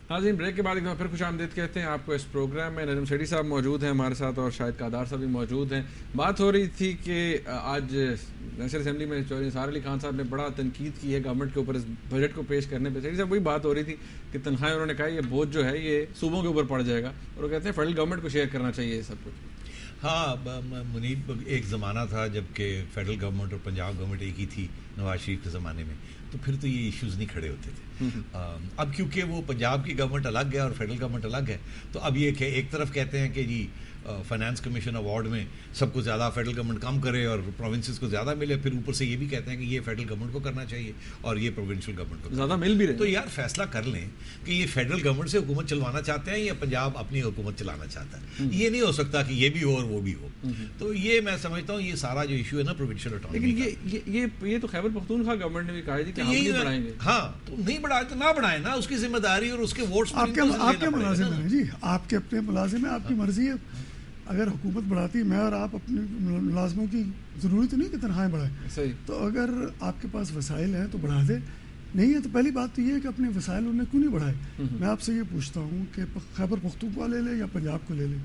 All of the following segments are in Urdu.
ناظرین بریک کے بعد ایک بار پھر خوش آمدید کہتے ہیں آپ کو اس پروگرام میں. نجم سیٹھی صاحب موجود ہیں ہمارے ساتھ اور شاہد قادار صاحب بھی موجود ہیں. بات ہو رہی تھی کہ آج نیشنل اسمبلی میں چودھری نثار علی خان صاحب نے بڑا تنقید کی ہے گورنمنٹ کے اوپر اس بجٹ کو پیش کرنے پہ. سیٹھی صاحب وہی بات ہو رہی تھی کہ تنخواہیں انہوں نے کہا یہ بوجھ جو ہے یہ صوبوں کے اوپر پڑ جائے گا اور وہ کہتے ہیں فیڈرل گورنمنٹ کو شیئر کرنا چاہیے یہ سب کچھ. ہاں منیب، ایک زمانہ تھا جب کہ فیڈرل گورنمنٹ اور پنجاب گورنمنٹ ایک ہی تھی نواز شریف کے زمانے میں، تو پھر تو یہ ایشوز نہیں کھڑے ہوتے تھے. اب کیونکہ وہ پنجاب کی گورنمنٹ الگ ہے اور فیڈرل گورنمنٹ الگ ہے، تو اب یہ کہ ایک طرف کہتے ہیں کہ جی فائنانس کمیشن ایوارڈ میں سب کو زیادہ فیڈرل گورنمنٹ کم کرے اور پروونسز کو زیادہ ملے، پھر اوپر سے یہ بھی کہتے ہیں کہ یہ فیڈرل گورنمنٹ کو کرنا چاہیے اور یہ پروونشل گورنمنٹ کو زیادہ مل بھی رہے. تو یار فیصلہ کر لیں کہ یہ فیڈرل گورنمنٹ سے حکومت چلوانا چاہتے ہیں یا پنجاب اپنی حکومت چلانا چاہتا ہے. یہ نہیں ہو سکتا کہ یہ بھی ہو اور وہ بھی ہو. تو یہ میں سمجھتا ہوں یہ سارا جو ایشو ہے نا پروونشل اٹانومی، لیکن یہ تو خیبر پختونخوا گورنمنٹ نے بھی کہا تھی کہ ہم نہیں بڑھائیں گے. ہاں تو نہیں بڑھائے تو نہ بڑھائیں نا، اس کی ذمہ داری اور اس کے ووٹس آپ کے ملازم ہیں جی، آپ کے اپنے ملازم ہیں، آپ کی مرضی ہے. اگر حکومت بڑھاتی، میں اور آپ اپنے ملازموں کی ضروری تو نہیں کہ تنخواہیں بڑھائیں. تو اگر آپ کے پاس وسائل ہیں تو بڑھا دے، نہیں ہے تو پہلی بات تو یہ ہے کہ اپنے وسائل انہوں نے کیوں نہیں بڑھائے. میں آپ سے یہ پوچھتا ہوں کہ خیبر پختونخوا لے لیں یا پنجاب کو لے لیں،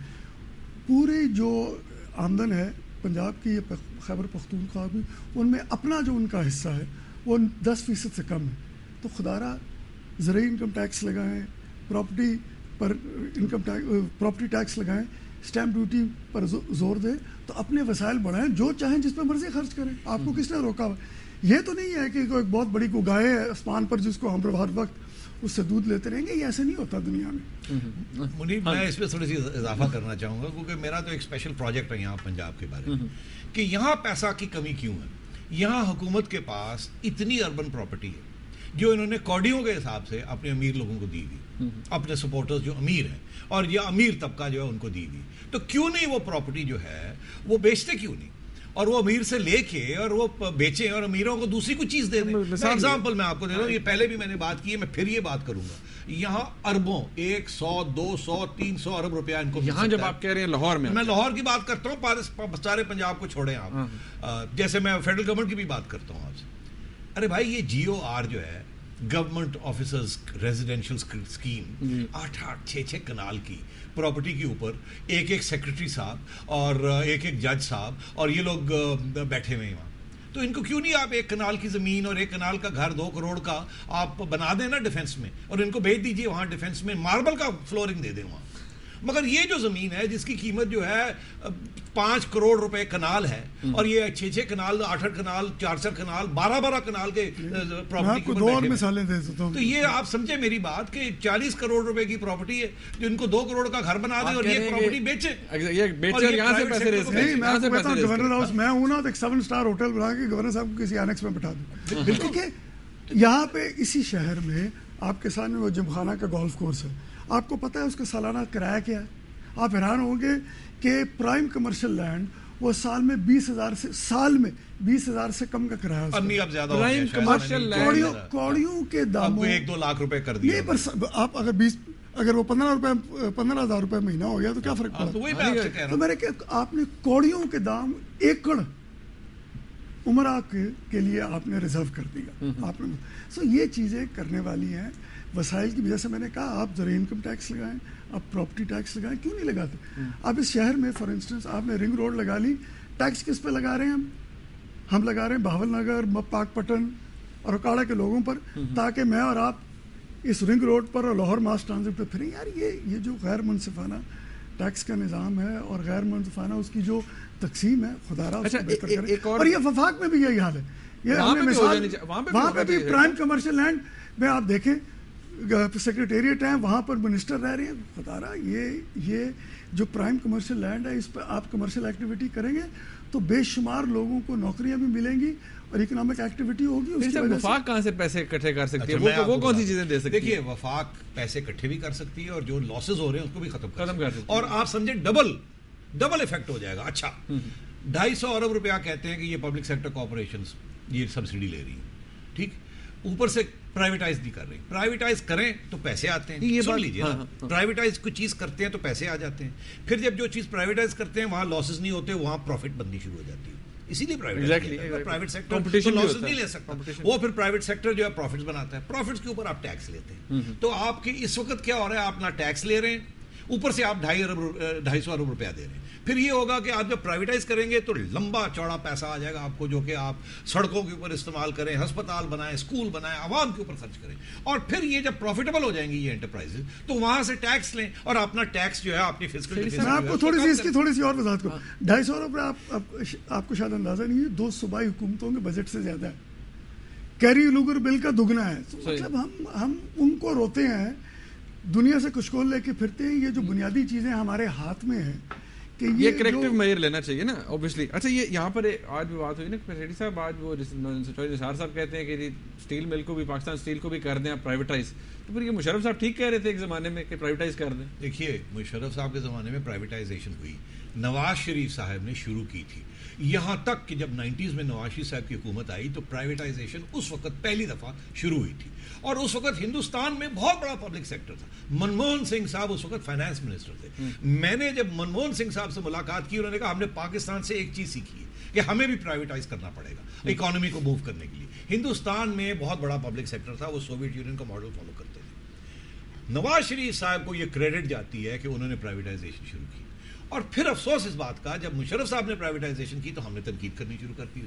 پوری جو آمدن ہے پنجاب کی یا خیبر پختونخوا کی، ان میں اپنا جو ان کا حصہ ہے وہ 10% سے کم ہے. تو خدارہ زرعی انکم ٹیکس لگائیں، پراپرٹی پر پراپرٹی ٹیکس لگائیں، اسٹیمپ ڈیوٹی پر زور دیں، تو اپنے وسائل بڑھائیں، جو چاہیں جس پہ مرضی خرچ کریں. آپ کو کس نے روکا ہوا؟ یہ تو نہیں ہے کہ کوئی بہت بڑی کو گائے ہے آسمان پر جس کو ہم ہر وقت اس سے دودھ لیتے رہیں گے. یہ ایسے نہیں ہوتا دنیا میں. منیب میں اس پہ تھوڑی سی اضافہ کرنا چاہوں گا، کیونکہ میرا تو ایک اسپیشل پروجیکٹ ہے یہاں پنجاب کے بارے میں کہ یہاں پیسہ کی کمی کیوں ہے. یہاں حکومت کے پاس اتنی اربن پراپرٹی ہے جو انہوں نے کوڈیوں کے حساب سے اپنے امیر لوگوں کو دی ہوئی، اپنے سپورٹرز جو امیر ہیں اور یہ امیر طبقہ جو ہے ان کو دی ہوئی. تو کیوں نہیں وہ پراپرٹی جو ہے وہ بیچتے کیوں نہیں، اور وہ امیر سے لے کے اور وہ بیچیں اور امیروں کو دوسری کوئی چیز دے دیں. ایگزامپل میں آپ کو دے رہا ہوں، یہ پہلے بھی میں نے بات کی ہے، میں پھر یہ بات کروں گا. یہاں اربوں 100 200 300 ارب روپیہ ان کو یہاں جب آپ کہہ رہے ہیں لاہور میں لاہور کی بات کرتا ہوں، سارے پنجاب کو چھوڑیں آپ، جیسے میں فیڈرل گورنمنٹ کی بھی بات کرتا ہوں آپ سے. ارے بھائی یہ GOR جو ہے government officers residential scheme 8-6 kanal کی پراپرٹی کے اوپر ایک سیکرٹری صاحب اور ایک جج صاحب اور یہ لوگ بیٹھے ہوئے ہیں وہاں. تو ان کو کیوں نہیں آپ 1 کنال کی زمین اور 1 کنال کا گھر 2 کروڑ کا آپ بنا دیں نا ڈیفینس میں، اور ان کو بھیج دیجیے وہاں ڈیفینس میں، ماربل کا فلورنگ دے دیں وہاں. مگر یہ جو زمین ہے جس کی قیمت جو ہے 5 کروڑ روپے کنال ہے، اور یہ 6 کنال 8 کنال 4 کنال 12 کنال کے پراپرٹی کو 2 مثالیں دے دیتا ہوں. تو یہ آپ سمجھے میری بات کہ 40 کروڑ روپے کی پراپرٹی ہے جو ان کو 2 کروڑ کا گھر بنا دیں اور یہ پراپرٹی بیچے. یہاں سے پیسے نہیں، میں آپ کو کہتا ہوں گورنر ہاؤس میں ہوں نا تو ایک 7 اسٹار ہوٹل بنا کے گورنر صاحب کو کسی اینکس میں بٹھا دوں. بالکل یہاں پہ اسی شہر میں آپ کے سامنے وہ جمخانہ کا گولف کورس ہے، آپ کو پتہ ہے اس کا سالانہ کرایہ کیا ہے؟ آپ حیران ہوں گے کہ پرائم کمرشل لینڈ وہ سال میں 20,000 سے کم کا کرایہ. اب زیادہ پرائم کمرشل لینڈ کوڑیوں کے داموں 1-2 لاکھ روپے کر دیے. آپ اگر وہ 15,000 روپے مہینہ ہو گیا تو کیا فرق پڑا؟ تو میرے کہ آپ نے کوڑیوں کے دام ایکڑ عمرہ کے لیے آپ نے ریزرو کر دیا. آپ نے یہ چیزیں کرنے والی ہیں. وسائل کی وجہ سے میں نے کہا آپ زرعی انکم ٹیکس لگائیں، آپ پراپرٹی ٹیکس لگائیں، کیوں نہیں لگاتے؟ آپ اس شہر میں فار انسٹنس آپ نے رنگ روڈ لگا لی، ٹیکس کس پہ لگا رہے ہیں؟ ہم لگا رہے ہیں بہاول نگر، پاک پٹن اور اکاڑا کے لوگوں پر، تاکہ میں اور آپ اس رنگ روڈ پر اور لاہور ماس ٹرانزٹ پہ پھریں. یار یہ جو غیر منصفانہ ٹیکس کا نظام ہے اور غیر منصفانہ اس کی جو تقسیم ہے، خدا را اس کو بہتر کرے. اور یہ وفاق میں بھی یہی حال ہے. یہ ہم نے مثال وہاں پہ بھی پرائم کمرشل لینڈ میں آپ دیکھیں سیکریٹریٹ ہیں، وہاں پر منسٹر رہ رہے ہیں. خدا رہا یہ جو پرائم کمرشل لینڈ ہے اس پہ آپ کمرشل ایکٹیویٹی کریں گے تو بے شمار لوگوں کو نوکریاں بھی ملیں گی اور اکنامک ایکٹیویٹی ہوگی. وفاق کہاں سے پیسے اکٹھے کر سکتی ہے؟ وہ کون سی چیزیں دے سکتی ہے؟ دیکھیے وفاق پیسے اکٹھے بھی کر سکتی ہے اور جو لاسز ہو رہے ہیں اس کو بھی ختم کر سکتی ہے. اور آپ سمجھیں ڈبل ایفیکٹ ہو جائے گا. اچھا 250 ارب روپیہ کہتے ہیں کہ یہ پبلک سیکٹر کارپوریشنز یہ سبسڈی لے رہی ہیں، ٹھیک، اوپر سے پرائیویٹائز نہیں کر رہی. پرائیویٹائز کریں تو پیسے آتے ہیں. سن لیجیے نا، پرائیویٹائز کوئی چیز کرتے ہیں تو پیسے آ جاتے ہیں. پھر جب جو چیز پرائیویٹائز کرتے ہیں وہاں لاسز نہیں ہوتے، وہاں پروفٹ بننی شروع ہو جاتی ہے. اسی لیے پرائیویٹ سیکٹر لاسز نہیں لے سکتا. وہ پھر پرائیویٹ سیکٹر جو ہے پروفٹس بناتا ہے, پروفٹس کے اوپر آپ ٹیکس لیتے ہیں. تو آپ کے اس وقت کیا ہو رہا ہے, آپ نہ ٹیکس لے رہے ہیں, اوپر سے آپ 250 ارب روپیہ دے رہے ہیں. پھر یہ ہوگا کہ آپ جب پرائیویٹائز کریں گے تو لمبا چوڑا پیسہ آ جائے گا آپ کو, جو کہ آپ سڑکوں کے اوپر استعمال کریں, ہسپتال بنائیں, اسکول بنائیں, عوام کے اوپر خرچ کریں. اور پھر یہ جب پروفیٹیبل ہو جائیں گی یہ انٹرپرائز تو وہاں سے ٹیکس لیں اور اپنا ٹیکس جو ہے اپنی فسکل. میں آپ کو تھوڑی سی اس کی تھوڑی سی اور وضاحت کروں. 250 روپے آپ کو شاید اندازہ نہیں ہے, 2 صوبائی حکومتوں کے بجٹ سے زیادہ ہے. کیری لوگر بل کا دگنا ہے. مطلب ہم ان کو روتے ہیں, دنیا سے کچھ لے کے پھرتے ہیں. یہ جو بنیادی چیزیں ہمارے ہاتھ میں ہیں کہ یہ کریکٹیو میئر لینا چاہیے نا اوبیسلی. اچھا یہ یہاں پر آج بھی بات ہوئی نا سیٹھی صاحب, آج وہ نثار صاحب کہتے ہیں کہ جی اسٹیل مل کو بھی, پاکستان اسٹیل کو بھی کر دیں آپ پرائیویٹائز. تو پھر یہ مشرف صاحب ٹھیک کہہ رہے تھے ایک زمانے میں کہ پرائیویٹائز کر دیں. دیکھیے مشرف صاحب کے زمانے میں پرائیویٹائزیشن ہوئی, نواز شریف صاحب نے شروع کی تھی. یہاں تک کہ جب 90s میں نواز شریف صاحب کی حکومت آئی تو پرائیویٹائزیشن اس وقت پہلی دفعہ شروع ہوئی تھی. اور اس وقت ہندوستان میں بہت بڑا پبلک سیکٹر تھا. منموہن سنگھ صاحب اس وقت فائنانس منسٹر تھے. میں نے جب منموہن سنگھ صاحب سے ملاقات کی, انہوں نے کہا ہم نے پاکستان سے ایک چیز سیکھی ہے کہ ہمیں بھی پرائیویٹائز کرنا پڑے گا اکانومی کو موو کرنے کے لیے. ہندوستان میں بہت بڑا پبلک سیکٹر تھا, وہ سوویت یونین کا ماڈل فالو کرتے تھے. نواز شریف صاحب کو یہ کریڈٹ جاتی ہے کہ انہوں نے پرائیویٹائزیشن شروع کی. اور پھر افسوس اس بات کا, جب مشرف صاحب نے پرائیویٹائزیشن کی تو ہم نے تنقید کرنی شروع کر دی.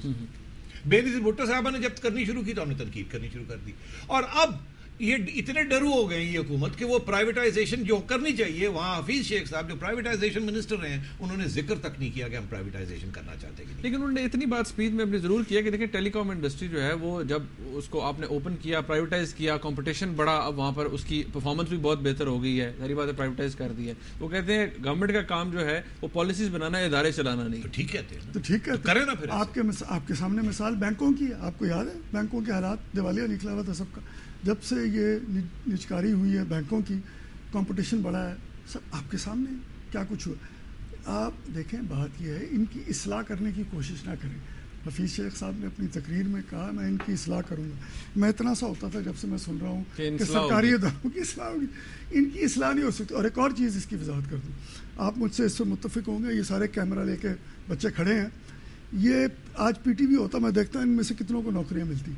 بے نظیر بھٹو صاحبہ نے جب کرنی شروع کی تو ہم نے تنقید کرنی شروع کر دی. اور اب یہ اتنے ڈرو ہو گئے یہ حکومت کہ وہ پرائیویٹائزیشن جو کرنی چاہیے, وہاں حفیظ شیخ صاحب جو پرائیویٹائزیشن منسٹر ہیں انہوں نے ذکر تک نہیں کیا کہ ہم پرائیویٹائزیشن کرنا چاہتے ہیں. لیکن انہوں نے اتنی بات اسپیچ میں اپنی ضرور کیا کہ دیکھیں ٹیلی کام انڈسٹری جو ہے وہ جب اس کو آپ نے اوپن کیا, پرائیویٹائز کیا, کمپٹیشن بڑا, اب وہاں پر اس کی پرفارمنس بھی بہت بہتر ہو گئی ہے. ساری باتیں پرائیویٹائز کر دی ہے. وہ کہتے ہیں گورنمنٹ کا کام جو ہے وہ پالیسیز بنانا ہے, ادارے چلانا نہیں. ٹھیک کہتے ہیں, تو ٹھیک ہے کریں نا. پھر آپ کے سامنے مثال بینکوں کی, آپ کو یاد ہے بینکوں کے حالات, دیوالیہ نکلا ہوا تھا سب کا. جب سے یہ نجکاری ہوئی ہے بینکوں کی, کمپٹیشن بڑھا ہے, سب آپ کے سامنے کیا کچھ ہوا. آپ دیکھیں بات یہ ہے ان کی اصلاح کرنے کی کوشش نہ کریں. حفیظ شیخ صاحب نے اپنی تقریر میں کہا میں ان کی اصلاح کروں گا. میں اتنا سا ہوتا تھا جب سے میں سن رہا ہوں کہ سرکاری اداروں کی اصلاح ہوگی. ان کی اصلاح نہیں ہو سکتی. اور ایک اور چیز اس کی وضاحت کر دوں, آپ مجھ سے اس سے متفق ہوں گے, یہ سارے کیمرہ لے کے بچے کھڑے ہیں, یہ آج پی ٹی وی ہوتا میں دیکھتا ہوں ان میں سے کتنوں کو نوکریاں ملتی.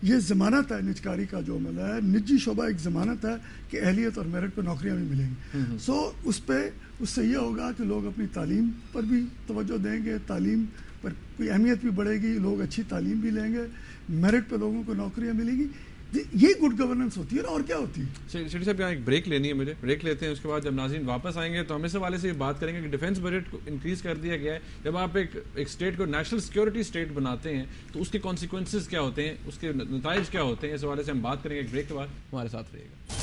یہ ضمانت ہے نجکاری کا جو عمل ہے, نجی شعبہ ایک ضمانت ہے کہ اہلیت اور میرٹ پہ نوکریاں بھی ملیں گی. سو اس سے یہ ہوگا کہ لوگ اپنی تعلیم پر بھی توجہ دیں گے, تعلیم پر کوئی اہمیت بھی بڑھے گی, لوگ اچھی تعلیم بھی لیں گے, میرٹ پہ لوگوں کو نوکریاں ملیں گی. یہ گڈ گورننس ہوتی ہے نا, اور کیا ہوتی ہے. شیٹھی صاحب یہاں ایک بریک لینی ہے مجھے, بریک لیتے ہیں. اس کے بعد جب ناظرین واپس آئیں گے تو ہم اس حوالے سے بات کریں گے کہ ڈیفینس بجٹ کو انکریز کر دیا گیا ہے. جب آپ ایک اسٹیٹ کو نیشنل سیکورٹی اسٹیٹ بناتے ہیں تو اس کے کانسیکوینسز کیا ہوتے ہیں, اس کے نتائج کیا ہوتے ہیں, اس حوالے سے ہم بات کریں گے ایک بریک کے بعد. ہمارے ساتھ رہیے گا.